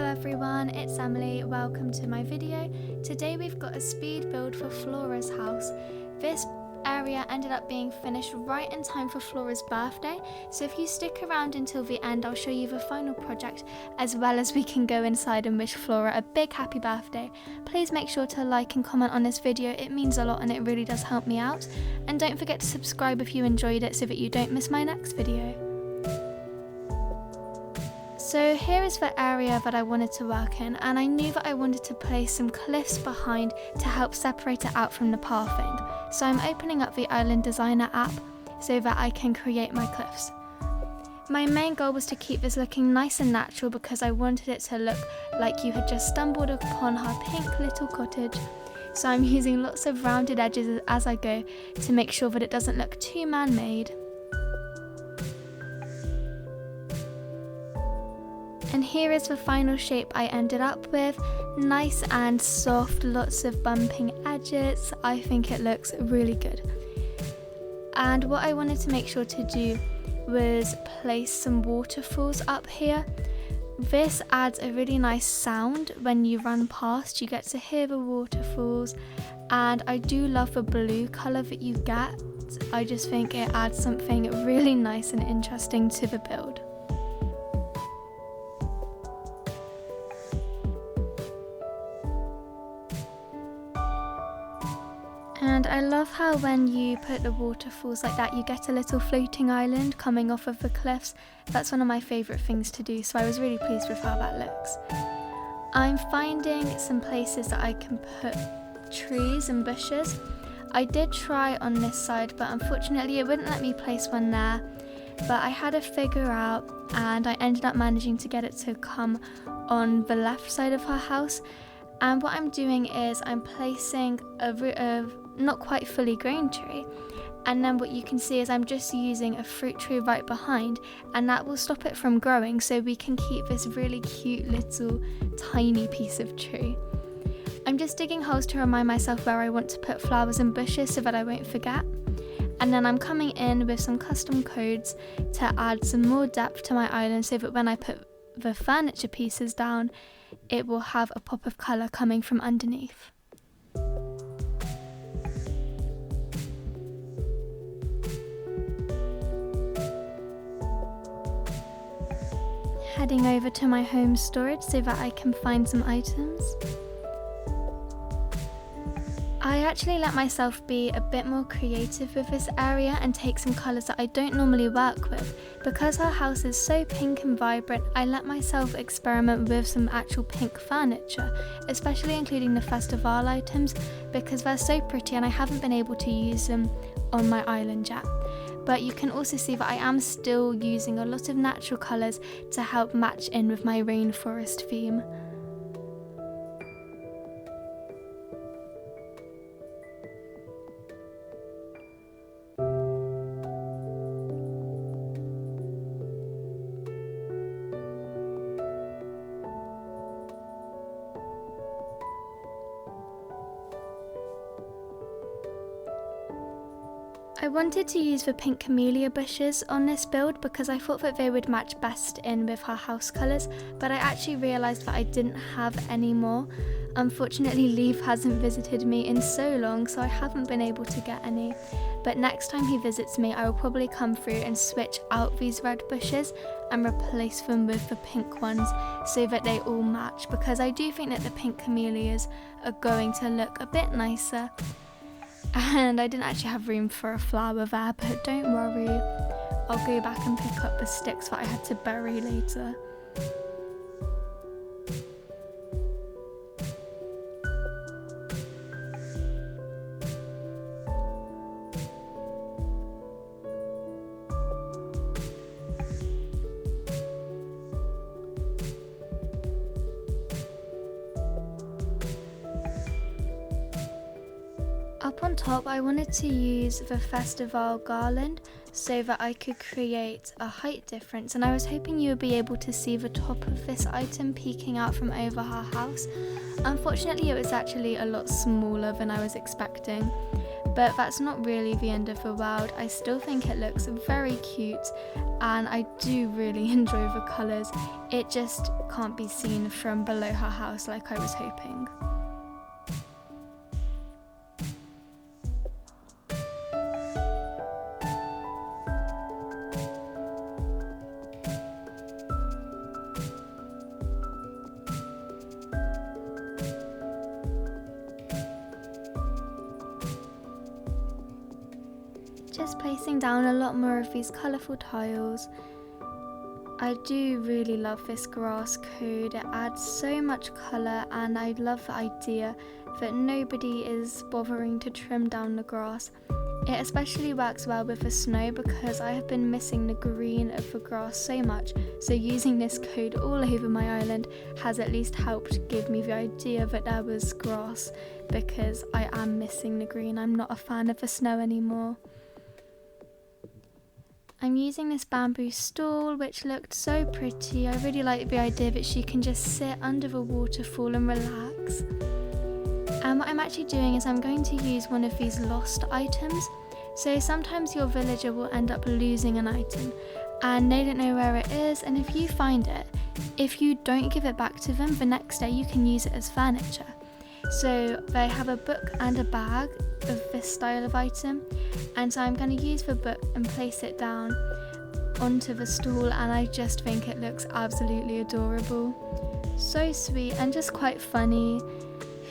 everyone, it's Emily. Welcome to my video. Today we've got a speed build for Flora's house. This area ended up being finished right in time for Flora's birthday, so if you stick around until the end, I'll show you the final project, as well as we can go inside and wish Flora a big happy birthday. Please make sure to like and comment on this video, it means a lot and it really does help me out. And don't forget to subscribe if you enjoyed it so that you don't miss my next video. So here is the area that I wanted to work in, and I knew that I wanted to place some cliffs behind to help separate it out from the pathing. So I'm opening up the Island Designer app so that I can create my cliffs. My main goal was to keep this looking nice and natural because I wanted it to look like you had just stumbled upon her pink little cottage. So I'm using lots of rounded edges as I go to make sure that it doesn't look too man-made. And here is the final shape I ended up with, nice and soft, lots of bumping edges. I think it looks really good. And what I wanted to make sure to do was place some waterfalls up here. This adds a really nice sound when you run past, you get to hear the waterfalls, and I do love the blue colour that you get. I just think it adds something really nice and interesting to the build. And I love how when you put the waterfalls like that, you get a little floating island coming off of the cliffs. That's one of my favourite things to do, so I was really pleased with how that looks. I'm finding some places that I can put trees and bushes. I did try on this side, but unfortunately it wouldn't let me place one there. But I had to figure out, and I ended up managing to get it to come on the left side of her house. And what I'm doing is I'm placing a not quite fully grown tree, and then what you can see is I'm just using a fruit tree right behind, and that will stop it from growing so we can keep this really cute little tiny piece of tree. I'm just digging holes to remind myself where I want to put flowers and bushes so that I won't forget. And then I'm coming in with some custom codes to add some more depth to my island so that when I put the furniture pieces down, it will have a pop of colour coming from underneath. Heading over to my home storage so that I can find some items. I actually let myself be a bit more creative with this area and take some colours that I don't normally work with. Because her house is so pink and vibrant, I let myself experiment with some actual pink furniture, especially including the festival items because they're so pretty and I haven't been able to use them on my island yet. But you can also see that I am still using a lot of natural colours to help match in with my rainforest theme. I wanted to use the pink camellia bushes on this build because I thought that they would match best in with her house colours, but I actually realised that I didn't have any more. Unfortunately, Leaf hasn't visited me in so long, so I haven't been able to get any. But next time he visits me, I will probably come through and switch out these red bushes and replace them with the pink ones so that they all match, because I do think that the pink camellias are going to look a bit nicer. And I didn't actually have room for a flower there, but don't worry, I'll go back and pick up the sticks that I had to bury later. Up on top, I wanted to use the festival garland so that I could create a height difference, and I was hoping you would be able to see the top of this item peeking out from over her house. Unfortunately, it was actually a lot smaller than I was expecting, But that's not really the end of the world. I still think it looks very cute, and I do really enjoy the colours. It just can't be seen from below her house like I was hoping. Just placing down a lot more of these colourful tiles. I do really love this grass code. It adds so much colour, and I love the idea that nobody is bothering to trim down the grass. It especially works well with the snow because I have been missing the green of the grass so much, so using this code all over my island has at least helped give me the idea that there was grass, because I am missing the green. I'm not a fan of the snow anymore. I'm using this bamboo stool, which looked so pretty. I really like the idea that she can just sit under the waterfall and relax. And what I'm actually doing is I'm going to use one of these lost items. So sometimes your villager will end up losing an item and they don't know where it is, and if you find it, if you don't give it back to them, the next day you can use it as furniture. So they have a book and a bag of this style of item, and so I'm going to use the book and place it down onto the stool, and I just think it looks absolutely adorable. So sweet and just quite funny.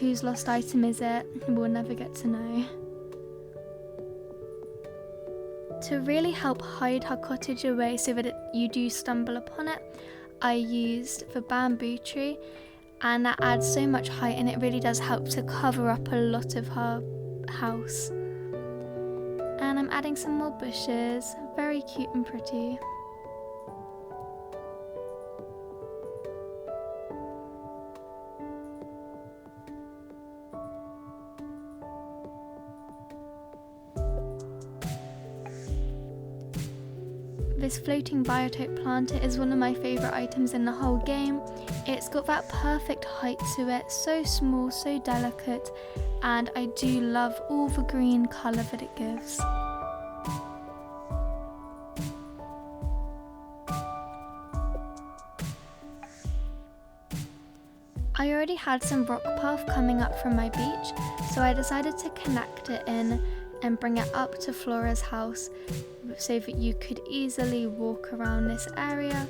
Whose lost item is it? We'll never get to know. To really help hide her cottage away so that you do stumble upon it, I used the bamboo tree, and that adds so much height, and it really does help to cover up a lot of her house. And I'm adding some more bushes, very cute and pretty. This floating biotope planter is one of my favourite items in the whole game. It's got that perfect height to it, so small, so delicate, and I do love all the green colour that it gives. I already had some rock path coming up from my beach, so I decided to connect it in and bring it up to Flora's house so that you could easily walk around this area.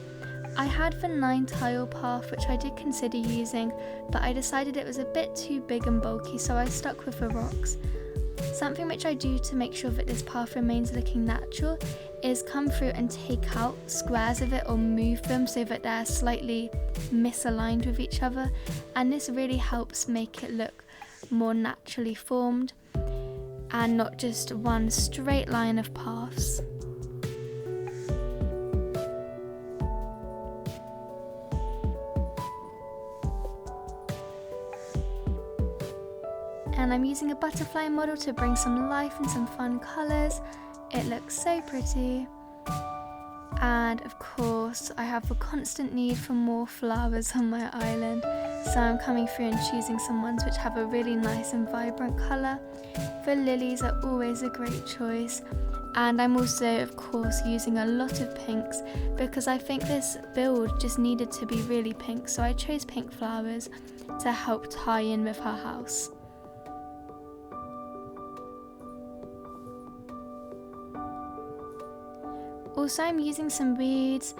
I had the 9 tile path, which I did consider using, but I decided it was a bit too big and bulky, so I stuck with the rocks. Something which I do to make sure that this path remains looking natural is come through and take out squares of it or move them so that they're slightly misaligned with each other, and this really helps make it look more naturally formed and not just one straight line of paths. And I'm using a butterfly model to bring some life and some fun colours. It looks so pretty. And of course, I have a constant need for more flowers on my island, so I'm coming through and choosing some ones which have a really nice and vibrant colour. The lilies are always a great choice, and I'm also of course using a lot of pinks because I think this build just needed to be really pink, so I chose pink flowers to help tie in with her house. Also, I'm using some weeds.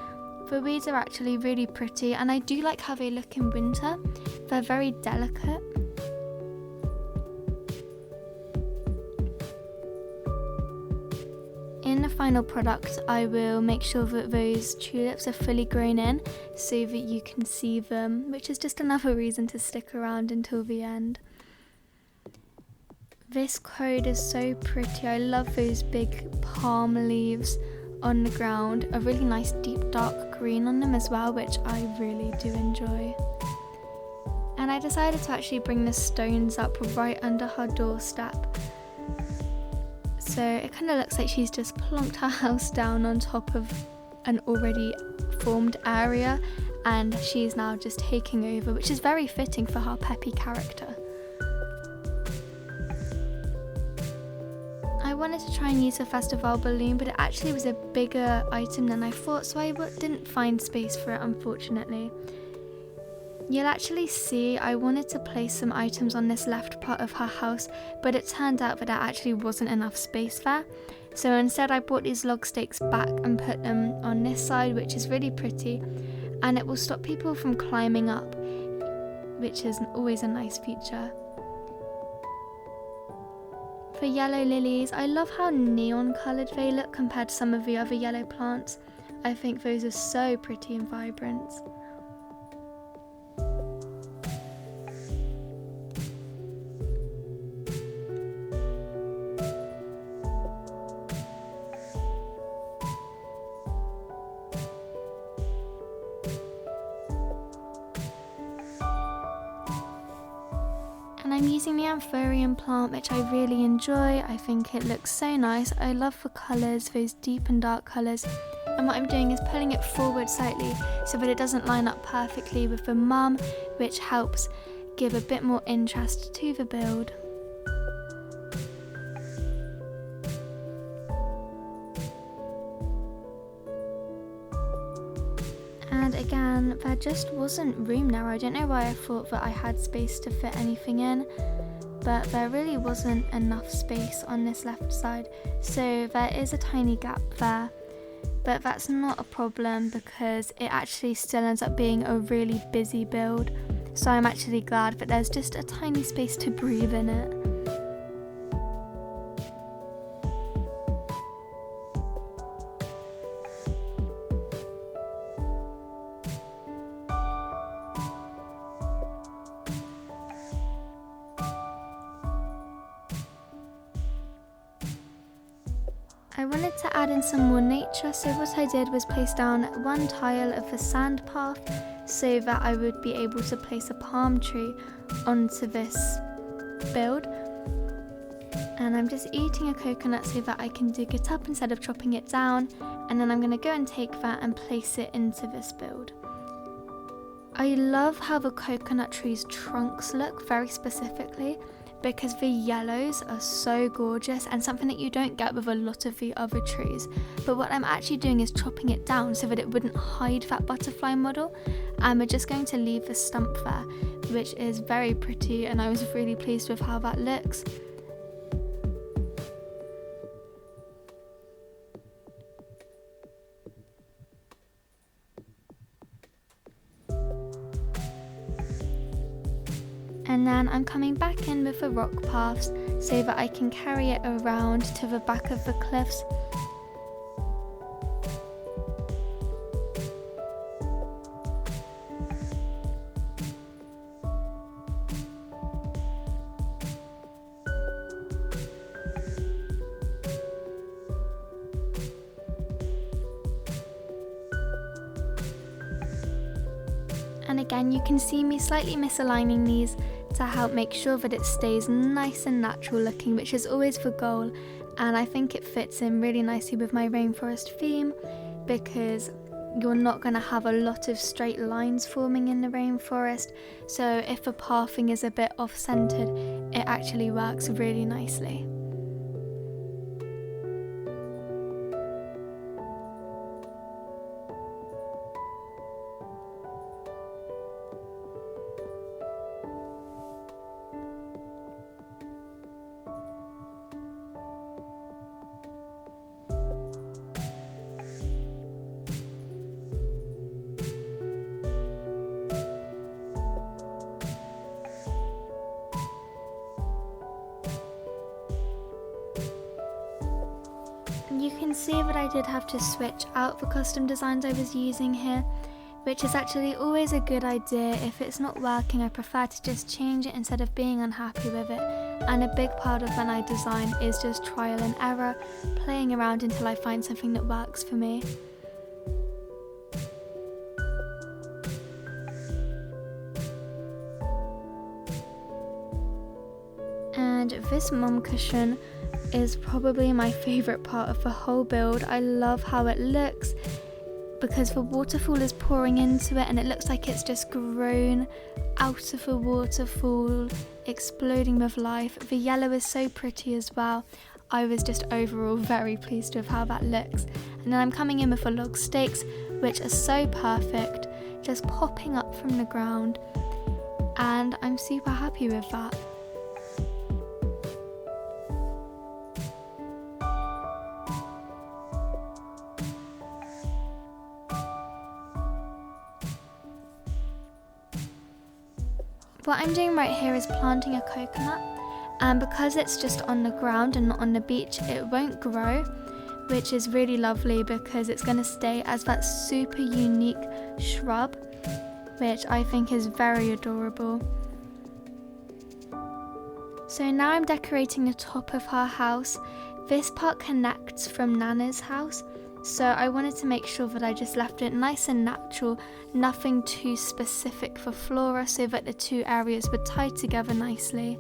The weeds are actually really pretty, and I do like how they look in winter. They're very delicate. In the final product, I will make sure that those tulips are fully grown in so that you can see them, which is just another reason to stick around until the end. This code is so pretty. I love those big palm leaves on the ground, a really nice deep dark green on them as well, which I really do enjoy. And I decided to actually bring the stones up right under her doorstep, so it kind of looks like she's just plonked her house down on top of an already formed area, and she's now just taking over, which is very fitting for her peppy character. I wanted to try and use a festival balloon, but it actually was a bigger item than I thought, so I didn't find space for it, unfortunately. You'll actually see I wanted to place some items on this left part of her house, but it turned out that there actually wasn't enough space there. So instead I brought these log stakes back and put them on this side, which is really pretty, and it will stop people from climbing up, which is always a nice feature. For yellow lilies, I love how neon coloured they look compared to some of the other yellow plants. I think those are so pretty and vibrant. And I'm using the anthurium plant, which I really enjoy. I think it looks so nice. I love the colours, those deep and dark colours. And what I'm doing is pulling it forward slightly so that it doesn't line up perfectly with the mum, which helps give a bit more interest to the build. And again, there just wasn't room there. I don't know why I thought that I had space to fit anything in, but there really wasn't enough space on this left side. So there is a tiny gap there, but that's not a problem because it actually still ends up being a really busy build. So I'm actually glad that there's just a tiny space to breathe in it. I wanted to add in some more nature, so what I did was place down one tile of the sand path so that I would be able to place a palm tree onto this build. And I'm just eating a coconut so that I can dig it up instead of chopping it down, and then I'm going to go and take that and place it into this build. I love how the coconut tree's trunks look very specifically, because the yellows are so gorgeous and something that you don't get with a lot of the other trees. But what I'm actually doing is chopping it down so that it wouldn't hide that butterfly model, and we're just going to leave the stump there, which is very pretty, and I was really pleased with how that looks. And then I'm coming back in with the rock paths so that I can carry it around to the back of the cliffs. And again, you can see me slightly misaligning these to help make sure that it stays nice and natural looking, which is always the goal. And I think it fits in really nicely with my rainforest theme, because you're not going to have a lot of straight lines forming in the rainforest. So if the pathing is a bit off-centered, it actually works really nicely. You can see that I did have to switch out the custom designs I was using here, which is actually always a good idea. If it's not working, I prefer to just change it instead of being unhappy with it. And a big part of when I design is just trial and error, playing around until I find something that works for me. And this mum cushion is probably my favourite part of the whole build. I love how it looks because the waterfall is pouring into it and it looks like it's just grown out of the waterfall, exploding with life. The yellow is so pretty as well. I was just overall very pleased with how that looks. And then I'm coming in with the log stakes, which are so perfect, just popping up from the ground, and I'm super happy with that. What I'm doing right here is planting a coconut, and because it's just on the ground and not on the beach, it won't grow, which is really lovely because it's going to stay as that super unique shrub, which I think is very adorable. So now I'm decorating the top of her house. This part connects from Nana's house, so I wanted to make sure that I just left it nice and natural, nothing too specific for Flora, so that the two areas would tie together nicely.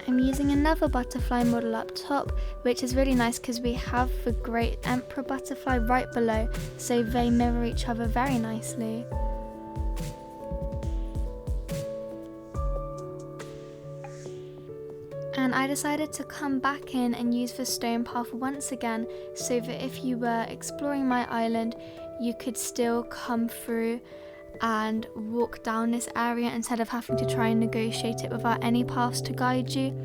I'm using another butterfly model up top, which is really nice because we have the great emperor butterfly right below, so they mirror each other very nicely. And I decided to come back in and use the stone path once again, so that if you were exploring my island, you could still come through and walk down this area instead of having to try and negotiate it without any paths to guide you.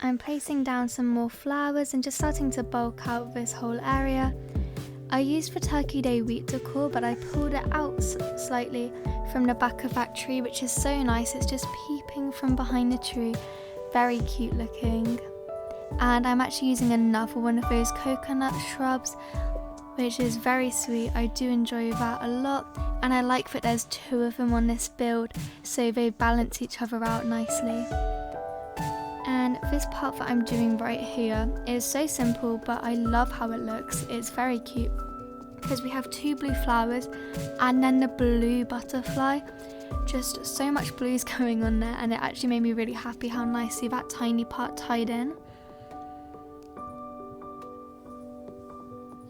I'm placing down some more flowers and just starting to bulk out this whole area. I used the Turkey Day wheat decor, but I pulled it out slightly from the back of that tree, which is so nice. It's just peeping from behind the tree. Very cute looking. And I'm actually using another one of those coconut shrubs, which is very sweet. I do enjoy that a lot, and I like that there's two of them on this build, so they balance each other out nicely. And this part that I'm doing right here is so simple, but I love how it looks. It's very cute because we have two blue flowers and then the blue butterfly. Just so much blues going on there, and it actually made me really happy how nicely that tiny part tied in.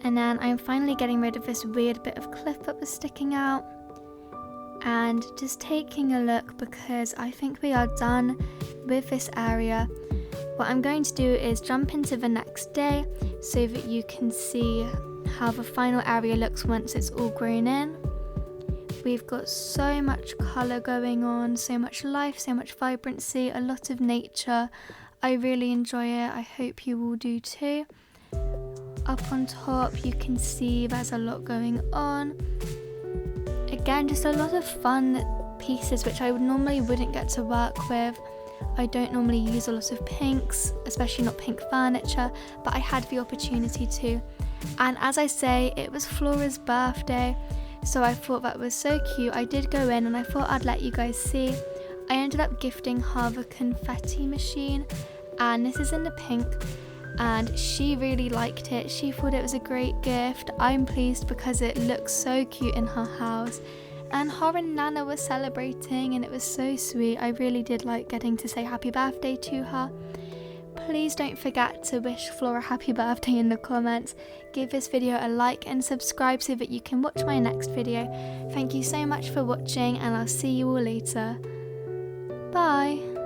And then I'm finally getting rid of this weird bit of cliff that was sticking out and just taking a look, because I think we are done with this area. What I'm going to do is jump into the next day so that you can see how the final area looks once it's all grown in. We've got so much colour going on, so much life, so much vibrancy, a lot of nature. I really enjoy it. I hope you all do too. Up on top you can see there's a lot going on. Again, just a lot of fun pieces which I normally wouldn't get to work with. I don't normally use a lot of pinks, especially not pink furniture, but I had the opportunity to. And as I say, it was Flora's birthday, So I thought that was so cute. I did go in and I thought I'd let you guys see. I ended up gifting her the confetti machine, and this is in the pink, and she really liked it. She thought it was a great gift. I'm pleased because it looks so cute in her house, and her and Nana were celebrating and it was so sweet. I really did like getting to say happy birthday to her. Please don't forget to wish Flora happy birthday in the comments. Give this video a like and subscribe so that you can watch my next video. Thank you so much for watching, and I'll see you all later. Bye!